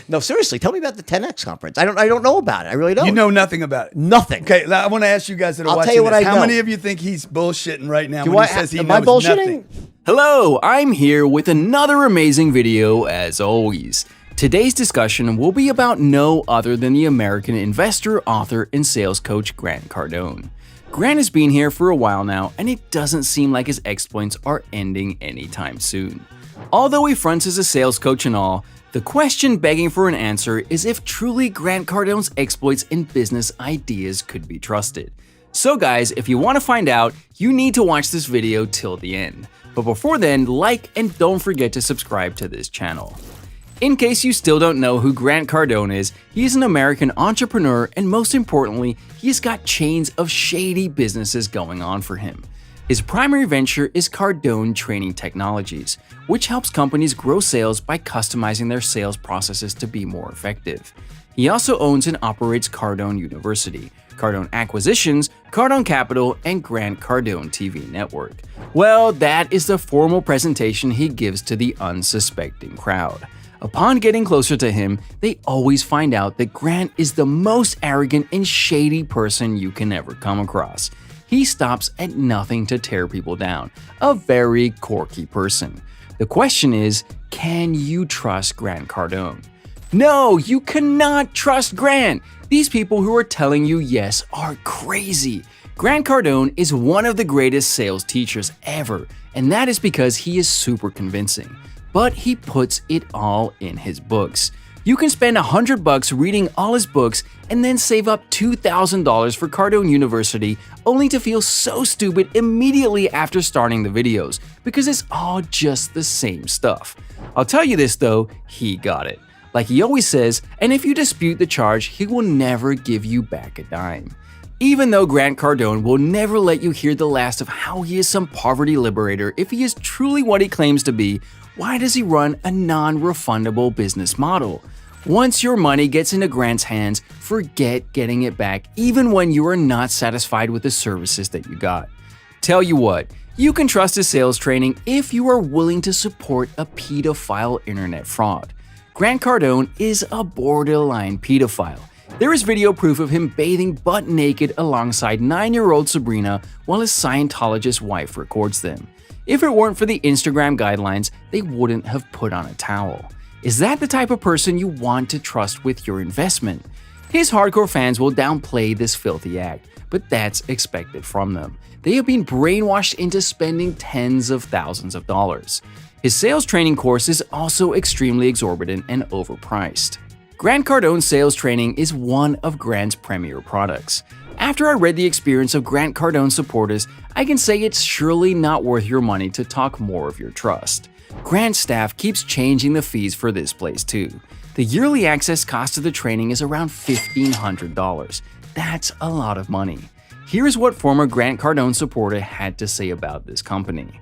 No, seriously, tell me about the 10X conference. I don't know about it. I really don't. You know nothing about it. Nothing. Okay, I want to ask you guys that are I'll watching tell you what this. I How know. many of you think he's bullshitting right now Do when I, he says he am knows I bullshitting? nothing? Hello, I'm here with another amazing video as always. Today's discussion will be about no other than the American investor, author, and sales coach Grant Cardone. Grant has been here for a while now, and it doesn't seem like his exploits are ending anytime soon. Although he fronts as a sales coach and all, the question begging for an answer is if truly Grant Cardone's exploits and business ideas could be trusted. So guys, if you want to find out, you need to watch this video till the end. But before then, like and don't forget to subscribe to this channel. In case you still don't know who Grant Cardone is, he is an American entrepreneur, and most importantly, he's got chains of shady businesses going on for him. His primary venture is Cardone Training Technologies, which helps companies grow sales by customizing their sales processes to be more effective. He also owns and operates Cardone University, Cardone Acquisitions, Cardone Capital, and Grant Cardone TV Network. Well, that is the formal presentation he gives to the unsuspecting crowd. Upon getting closer to him, they always find out that Grant is the most arrogant and shady person you can ever come across. He stops at nothing to tear people down, a very quirky person. The question is, can you trust Grant Cardone? No, you cannot trust Grant! These people who are telling you yes are crazy. Grant Cardone is one of the greatest sales teachers ever, and that is because he is super convincing. But he puts it all in his books. You can spend $100 reading all his books and then save up $2,000 for Cardone University, only to feel so stupid immediately after starting the videos, because it's all just the same stuff. I'll tell you this though, he got it. Like he always says, and if you dispute the charge, he will never give you back a dime. Even though Grant Cardone will never let you hear the last of how he is some poverty liberator, if he is truly what he claims to be, why does he run a non-refundable business model? Once your money gets into Grant's hands, forget getting it back even when you are not satisfied with the services that you got. Tell you what, you can trust his sales training if you are willing to support a pedophile internet fraud. Grant Cardone is a borderline pedophile. There is video proof of him bathing butt naked alongside 9-year-old Sabrina while his Scientologist wife records them. If it weren't for the Instagram guidelines, they wouldn't have put on a towel. Is that the type of person you want to trust with your investment? His hardcore fans will downplay this filthy act, but that's expected from them. They have been brainwashed into spending tens of thousands of dollars. His sales training course is also extremely exorbitant and overpriced. Grant Cardone's sales training is one of Grant's premier products. After I read the experience of Grant Cardone supporters, I can say it's surely not worth your money to talk more of your trust. Grant's staff keeps changing the fees for this place too. The yearly access cost of the training is around $1,500. That's a lot of money. Here's what former Grant Cardone supporter had to say about this company.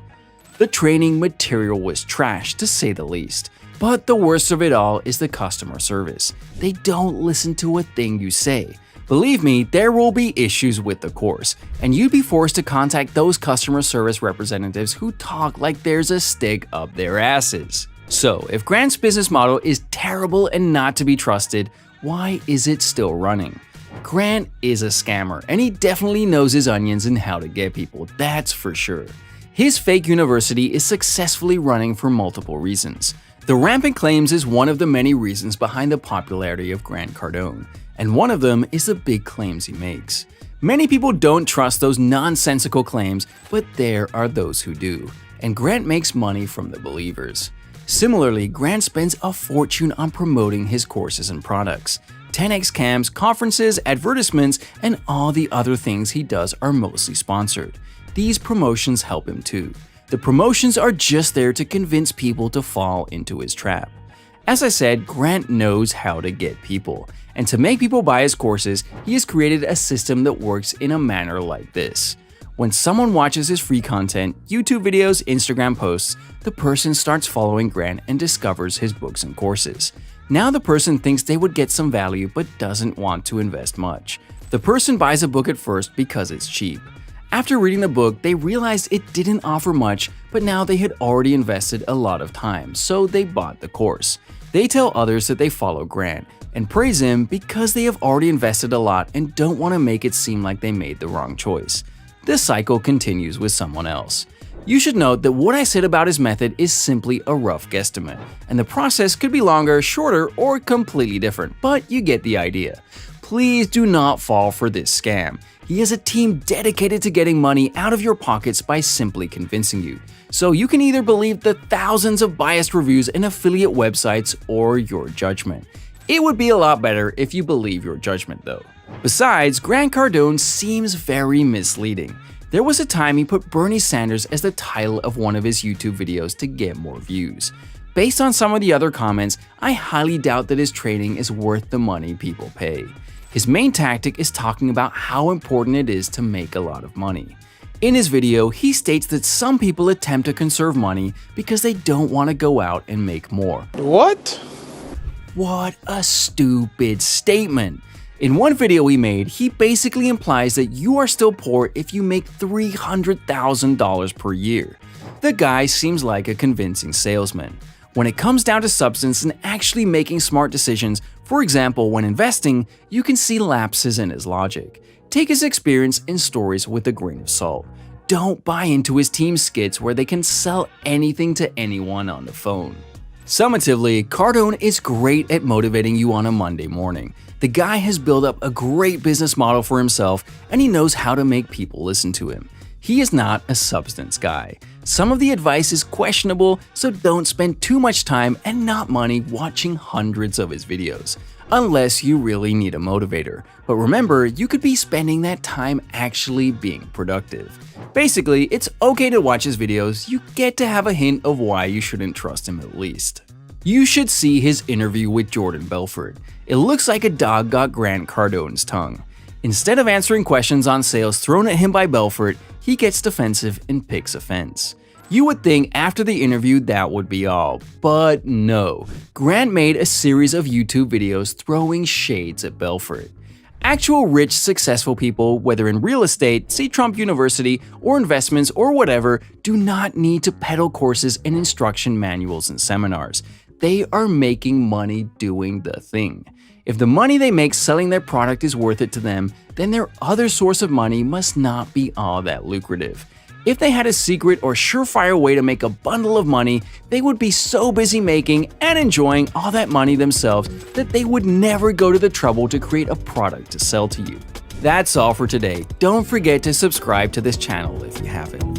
The training material was trash, to say the least. But the worst of it all is the customer service. They don't listen to a thing you say. Believe me, there will be issues with the course, and you'd be forced to contact those customer service representatives who talk like there's a stick up their asses. So, if Grant's business model is terrible and not to be trusted, why is it still running? Grant is a scammer, and he definitely knows his onions and how to get people, that's for sure. His fake university is successfully running for multiple reasons. The rampant claims is one of the many reasons behind the popularity of Grant Cardone, and one of them is the big claims he makes. Many people don't trust those nonsensical claims, but there are those who do, and Grant makes money from the believers. Similarly, Grant spends a fortune on promoting his courses and products. 10X camps, conferences, advertisements, and all the other things he does are mostly sponsored. These promotions help him too. The promotions are just there to convince people to fall into his trap. As I said, Grant knows how to get people, and to make people buy his courses, he has created a system that works in a manner like this. When someone watches his free content, YouTube videos, Instagram posts, the person starts following Grant and discovers his books and courses. Now the person thinks they would get some value but doesn't want to invest much. The person buys a book at first because it's cheap. After reading the book, they realized it didn't offer much, but now they had already invested a lot of time, so they bought the course. They tell others that they follow Grant and praise him because they have already invested a lot and don't want to make it seem like they made the wrong choice. This cycle continues with someone else. You should note that what I said about his method is simply a rough guesstimate, and the process could be longer, shorter, or completely different, but you get the idea. Please do not fall for this scam. He has a team dedicated to getting money out of your pockets by simply convincing you. So you can either believe the thousands of biased reviews and affiliate websites or your judgment. It would be a lot better if you believe your judgment though. Besides, Grant Cardone seems very misleading. There was a time he put Bernie Sanders as the title of one of his YouTube videos to get more views. Based on some of the other comments, I highly doubt that his trading is worth the money people pay. His main tactic is talking about how important it is to make a lot of money. In his video, he states that some people attempt to conserve money because they don't want to go out and make more. What? What a stupid statement. In one video he made, he basically implies that you are still poor if you make $300,000 per year. The guy seems like a convincing salesman. When it comes down to substance and actually making smart decisions, for example when investing, you can see lapses in his logic. Take his experience and stories with a grain of salt. Don't buy into his team skits where they can sell anything to anyone on the phone. Summatively, Cardone is great at motivating you on a Monday morning. The guy has built up a great business model for himself and he knows how to make people listen to him. He is not a substance guy. Some of the advice is questionable, so don't spend too much time and not money watching hundreds of his videos, unless you really need a motivator. But remember, you could be spending that time actually being productive. Basically, it's okay to watch his videos, you get to have a hint of why you shouldn't trust him at least. You should see his interview with Jordan Belfort. It looks like a dog got Grant Cardone's tongue. Instead of answering questions on sales thrown at him by Belfort, he gets defensive and picks offense. You would think after the interview that would be all, but no. Grant made a series of YouTube videos throwing shades at Belfort. Actual rich, successful people, whether in real estate, see Trump University, or investments or whatever, do not need to peddle courses and instruction manuals and seminars. They are making money doing the thing. If the money they make selling their product is worth it to them, then their other source of money must not be all that lucrative. If they had a secret or surefire way to make a bundle of money, they would be so busy making and enjoying all that money themselves that they would never go to the trouble to create a product to sell to you. That's all for today. Don't forget to subscribe to this channel if you haven't.